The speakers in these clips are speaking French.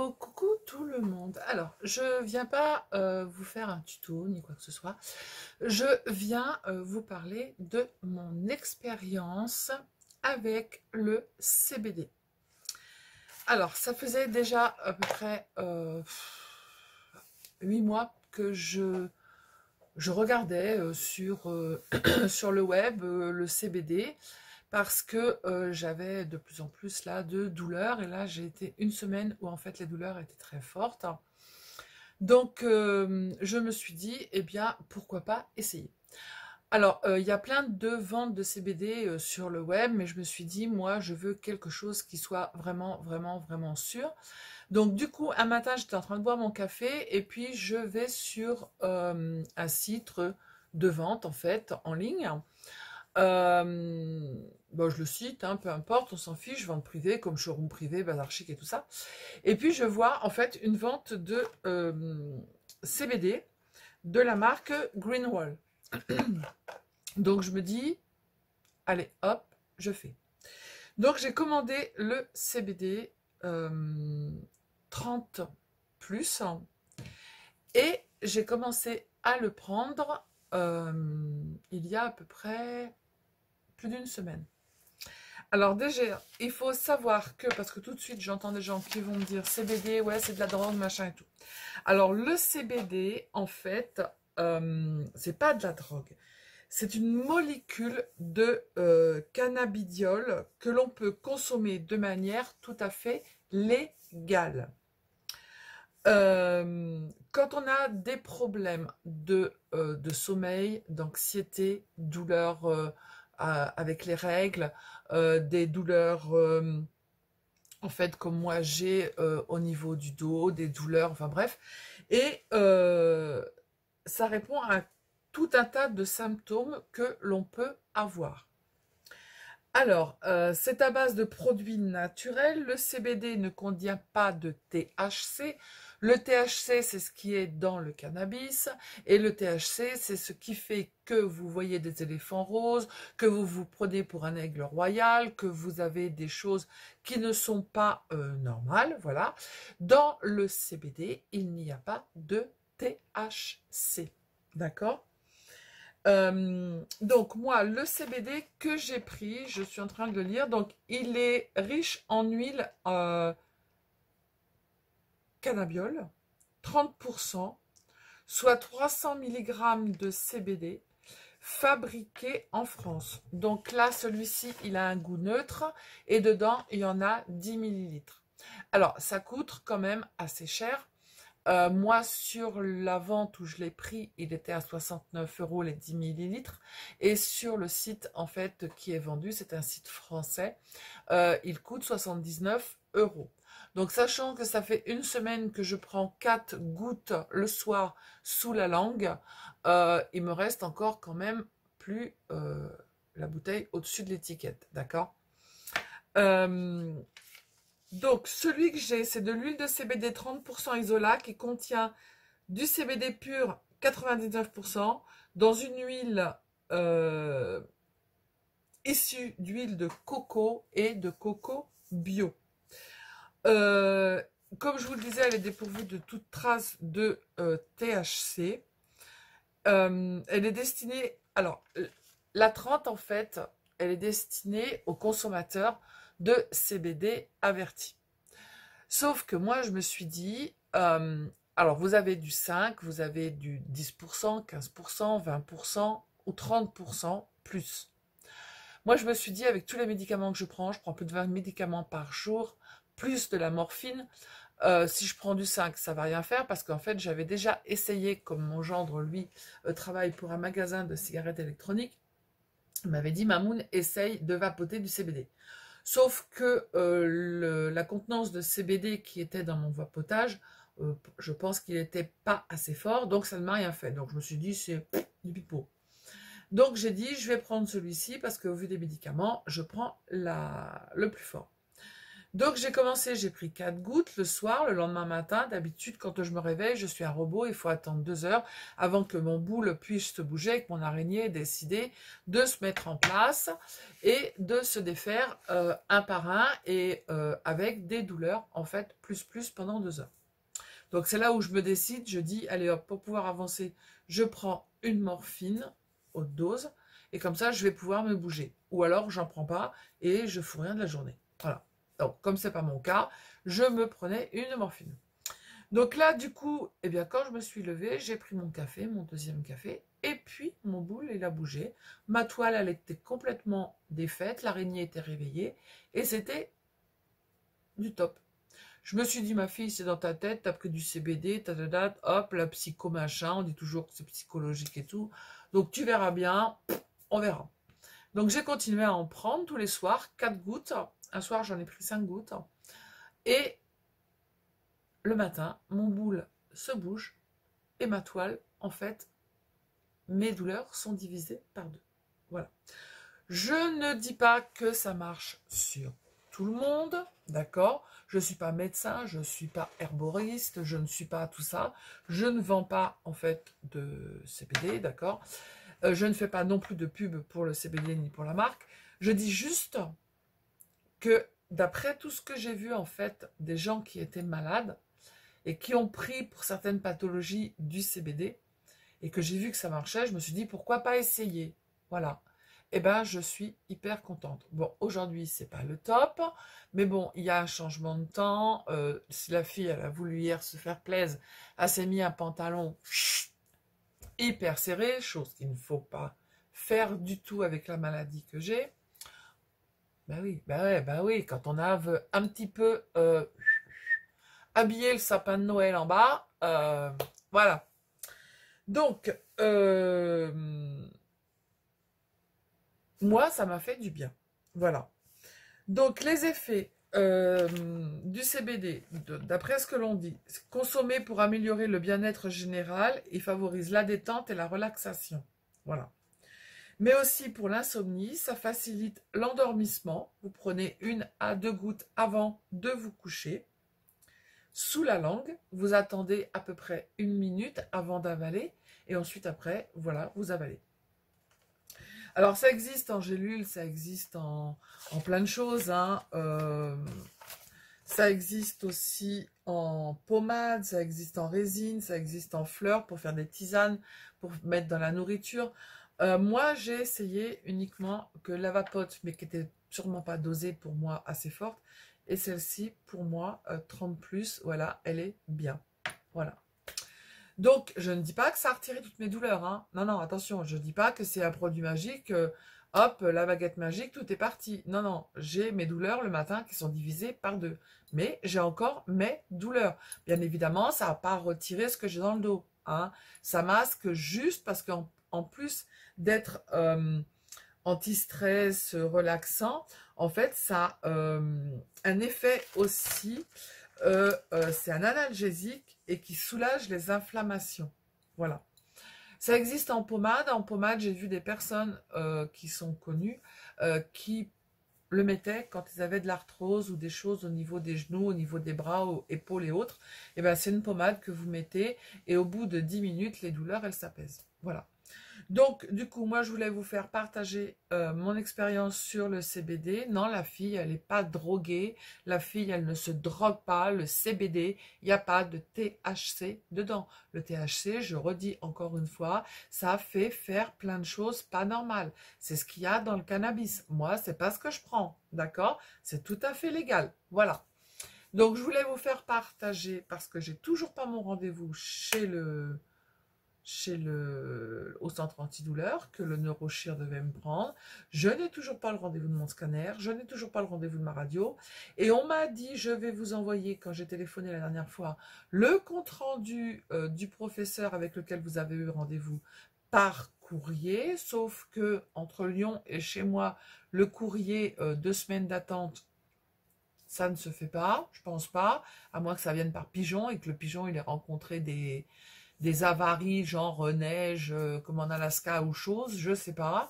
Hello, coucou tout le monde. Alors, je viens pas vous faire un tuto ni quoi que ce soit. Je viens vous parler de mon expérience avec le CBD. Alors, ça faisait déjà à peu près 8 mois que je regardais sur le web le CBD parce que j'avais de plus en plus là de douleurs et là j'ai été une semaine où en fait les douleurs étaient très fortes. Donc je me suis dit eh bien pourquoi pas essayer. Alors il y a plein de ventes de CBD sur le web, mais je me suis dit moi je veux quelque chose qui soit vraiment sûr. Donc du coup un matin j'étais en train de boire mon café et puis je vais sur un site de vente en fait en ligne. Bon, je le cite, hein, peu importe, on s'en fiche, vente privée, comme showroom privé, bazar chic et tout ça. Et puis je vois en fait une vente de CBD de la marque Greenwall. Donc je me dis, allez hop, je fais. Donc j'ai commandé le CBD 30 plus et j'ai commencé à le prendre il y a à peu près plus d'une semaine. Alors déjà, il faut savoir que, parce que tout de suite j'entends des gens qui vont me dire CBD, ouais c'est de la drogue, machin et tout. Alors le CBD, en fait, c'est pas de la drogue. C'est une molécule de cannabidiol que l'on peut consommer de manière tout à fait légale. Quand on a des problèmes de sommeil, d'anxiété, douleurs avec les règles, des douleurs en fait comme moi j'ai au niveau du dos, des douleurs, enfin bref, et ça répond à tout un tas de symptômes que l'on peut avoir. Alors, c'est à base de produits naturels. Le CBD ne contient pas de THC. Le THC, c'est ce qui est dans le cannabis. Et le THC, c'est ce qui fait que vous voyez des éléphants roses, que vous vous prenez pour un aigle royal, que vous avez des choses qui ne sont pas normales. Voilà. Dans le CBD, il n'y a pas de THC. D'accord ? Donc moi, le CBD que j'ai pris, je suis en train de le lire, donc il est riche en huile cannabiol, 30%, soit 300 mg de CBD, fabriqué en France. Donc là, celui-ci, il a un goût neutre et dedans, il y en a 10 millilitres. Alors, ça coûte quand même assez cher. Moi, sur la vente où je l'ai pris, il était à 69 € les 10 millilitres. Et sur le site, en fait, qui est vendu, c'est un site français, il coûte 79 €. Donc, sachant que ça fait une semaine que je prends 4 gouttes le soir sous la langue, il me reste encore quand même plus la bouteille au-dessus de l'étiquette, d'accord? Donc, celui que j'ai, c'est de l'huile de CBD 30% isolat qui contient du CBD pur 99% dans une huile issue d'huile de coco et de coco bio. Comme je vous le disais, elle est dépourvue de toute trace de THC. Elle est destinée... Alors, la 30, en fait, elle est destinée aux consommateurs de CBD avertis. Sauf que moi, je me suis dit, alors vous avez du 5, vous avez du 10%, 15%, 20% ou 30% plus. Moi, je me suis dit, avec tous les médicaments que je prends plus de 20 médicaments par jour, plus de la morphine. Si je prends du 5, ça va rien faire parce qu'en fait, j'avais déjà essayé, comme mon gendre, lui, travaille pour un magasin de cigarettes électroniques. Il m'avait dit, Mamoun, essaye de vapoter du CBD. Sauf que la contenance de CBD qui était dans mon vapotage, je pense qu'il n'était pas assez fort, donc ça ne m'a rien fait. Donc je me suis dit, c'est du pipeau. Donc j'ai dit, je vais prendre celui-ci parce qu'au vu des médicaments, je prends le plus fort. Donc j'ai commencé, j'ai pris 4 gouttes le soir, le lendemain matin. D'habitude, quand je me réveille, je suis un robot, il faut attendre 2 heures avant que mon boule puisse se bouger, avec mon araignée décider de se mettre en place et de se défaire un par un et avec des douleurs, en fait, plus pendant 2 heures. Donc c'est là où je me décide, je dis, allez hop, pour pouvoir avancer, je prends une morphine haute dose et comme ça, je vais pouvoir me bouger. Ou alors, j'en prends pas et je fous rien de la journée. Voilà. Donc, comme c'est pas mon cas, je me prenais une morphine. Donc là, du coup, eh bien, quand je me suis levée, j'ai pris mon café, mon deuxième café, et puis mon boule, il a bougé. Ma toile, elle était complètement défaite, l'araignée était réveillée, et c'était du top. Je me suis dit, ma fille, c'est dans ta tête, t'as pris du CBD, hop, la psycho machin, on dit toujours que c'est psychologique et tout. Donc tu verras bien, on verra. Donc j'ai continué à en prendre tous les soirs, 4 gouttes. Un soir, j'en ai pris 5 gouttes. Et le matin, mon boule se bouge et ma toile, en fait, mes douleurs sont divisées par 2. Voilà. Je ne dis pas que ça marche sur tout le monde, d'accord? Je ne suis pas médecin, je ne suis pas herboriste, je ne suis pas tout ça. Je ne vends pas, en fait, de CBD, d'accord? Je ne fais pas non plus de pub pour le CBD ni pour la marque. Je dis juste que d'après tout ce que j'ai vu, en fait, des gens qui étaient malades et qui ont pris pour certaines pathologies du CBD et que j'ai vu que ça marchait, je me suis dit pourquoi pas essayer. Voilà. Eh ben, je suis hyper contente. Bon, aujourd'hui, c'est pas le top, mais bon, il y a un changement de temps. Si la fille, elle a voulu hier se faire plaisir, elle s'est mis un pantalon hyper serré, chose qu'il ne faut pas faire du tout avec la maladie que j'ai. Ben oui, ben ouais, ben oui, quand on a un petit peu habiller le sapin de Noël en bas, voilà. Donc, moi, ça m'a fait du bien. Voilà. Donc, les effets du CBD, d'après ce que l'on dit, consommer pour améliorer le bien-être général et favorise la détente et la relaxation. Voilà. Mais aussi pour l'insomnie, ça facilite l'endormissement. Vous prenez 1 à 2 gouttes avant de vous coucher. Sous la langue, vous attendez à peu près 1 minute avant d'avaler et ensuite après, voilà, vous avalez. Alors ça existe en gélule, ça existe en plein de choses, hein. Ça existe aussi en pommade, ça existe en résine, ça existe en fleurs pour faire des tisanes, pour mettre dans la nourriture. Moi, j'ai essayé uniquement que l'avapote, mais qui n'était sûrement pas dosée pour moi assez forte. Et celle-ci, pour moi, 30+, voilà, elle est bien. Voilà. Donc, je ne dis pas que ça a retiré toutes mes douleurs. Hein. Non, non, attention, je ne dis pas que c'est un produit magique. Hop, la baguette magique, tout est parti. Non, non, j'ai mes douleurs le matin qui sont divisées par 2. Mais j'ai encore mes douleurs. Bien évidemment, ça n'a pas retiré ce que j'ai dans le dos. Hein. Ça masque juste parce qu'en plus d'être anti-stress, relaxant, en fait, ça a un effet aussi, c'est un analgésique et qui soulage les inflammations. Voilà. Ça existe en pommade. En pommade, j'ai vu des personnes qui sont connues qui le mettaient quand ils avaient de l'arthrose ou des choses au niveau des genoux, au niveau des bras, aux épaules et autres. Et ben, c'est une pommade que vous mettez et au bout de 10 minutes, les douleurs, elles s'apaisent. Voilà. Donc, du coup, moi, je voulais vous faire partager mon expérience sur le CBD. Non, la fille, elle n'est pas droguée. La fille, elle ne se drogue pas. Le CBD, il n'y a pas de THC dedans. Le THC, je redis encore une fois, ça fait faire plein de choses pas normales. C'est ce qu'il y a dans le cannabis. Moi, c'est pas ce que je prends, d'accord? C'est tout à fait légal. Voilà. Donc, je voulais vous faire partager, parce que j'ai toujours pas mon rendez-vous au centre antidouleur que le neurochir devait me prendre. Je n'ai toujours pas le rendez-vous de mon scanner, je n'ai toujours pas le rendez-vous de ma radio. Et on m'a dit, je vais vous envoyer, quand j'ai téléphoné la dernière fois, le compte-rendu du professeur avec lequel vous avez eu rendez-vous par courrier, sauf que entre Lyon et chez moi, le courrier 2 semaines d'attente, ça ne se fait pas, je pense pas, à moins que ça vienne par pigeon et que le pigeon il ait rencontré des des avaries, genre neige, comme en Alaska ou chose, je sais pas.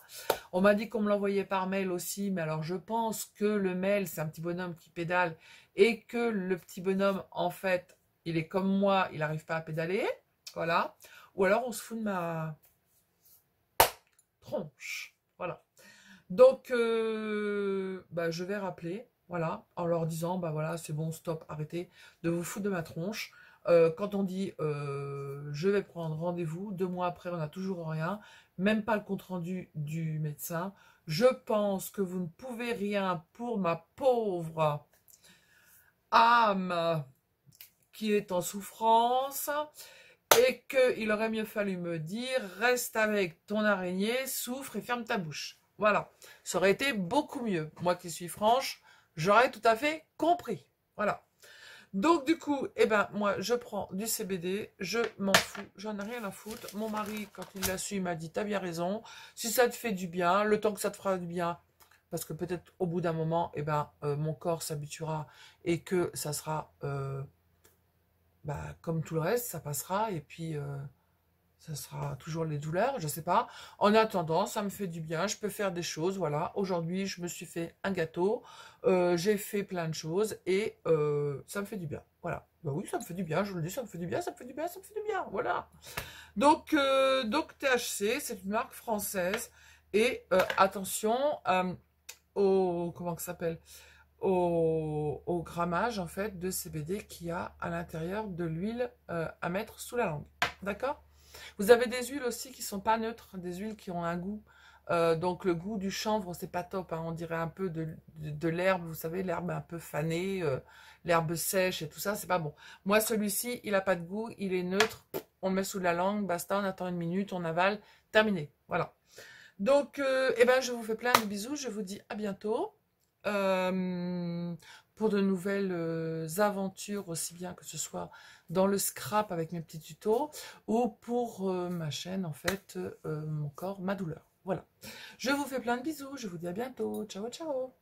On m'a dit qu'on me l'envoyait par mail aussi, mais alors je pense que le mail, c'est un petit bonhomme qui pédale et que le petit bonhomme, en fait, il est comme moi, il n'arrive pas à pédaler, voilà. Ou alors on se fout de ma tronche, voilà. Donc, bah, je vais rappeler, voilà, en leur disant, bah voilà, c'est bon, stop, arrêtez de vous foutre de ma tronche. Quand on dit, je vais prendre rendez-vous, 2 mois après, on n'a toujours rien, même pas le compte-rendu du médecin. Je pense que vous ne pouvez rien pour ma pauvre âme qui est en souffrance et qu'il aurait mieux fallu me dire, reste avec ton araignée, souffre et ferme ta bouche. Voilà, ça aurait été beaucoup mieux. Moi qui suis franche, j'aurais tout à fait compris. Voilà. Donc du coup, eh ben moi je prends du CBD, je m'en fous, j'en ai rien à foutre. Mon mari, quand il l'a su, il m'a dit t'as bien raison. Si ça te fait du bien, le temps que ça te fera du bien, parce que peut-être au bout d'un moment, eh ben mon corps s'habituera et que ça sera bah, comme tout le reste, ça passera et puis ça sera toujours les douleurs, je sais pas. En attendant, ça me fait du bien, je peux faire des choses, voilà. Aujourd'hui, je me suis fait un gâteau, j'ai fait plein de choses et ça me fait du bien, voilà. Bah oui, ça me fait du bien, je vous le dis, ça me fait du bien, ça me fait du bien, ça me fait du bien, voilà. Donc THC, c'est une marque française et attention au, comment ça s'appelle, au grammage en fait de CBD qu'il y a à l'intérieur de l'huile à mettre sous la langue, d'accord? Vous avez des huiles aussi qui sont pas neutres, des huiles qui ont un goût. Donc le goût du chanvre, c'est pas top, hein. On dirait un peu de l'herbe, vous savez, l'herbe un peu fanée, l'herbe sèche et tout ça, c'est pas bon. Moi, celui-ci, il a pas de goût, il est neutre. On le met sous la langue, basta, on attend 1 minute, on avale, terminé. Voilà. Donc, eh ben, je vous fais plein de bisous, je vous dis à bientôt. Pour de nouvelles aventures, aussi bien que ce soit dans le scrap avec mes petits tutos ou pour ma chaîne, en fait, mon corps, ma douleur. Voilà. Je vous fais plein de bisous, je vous dis à bientôt. Ciao, ciao.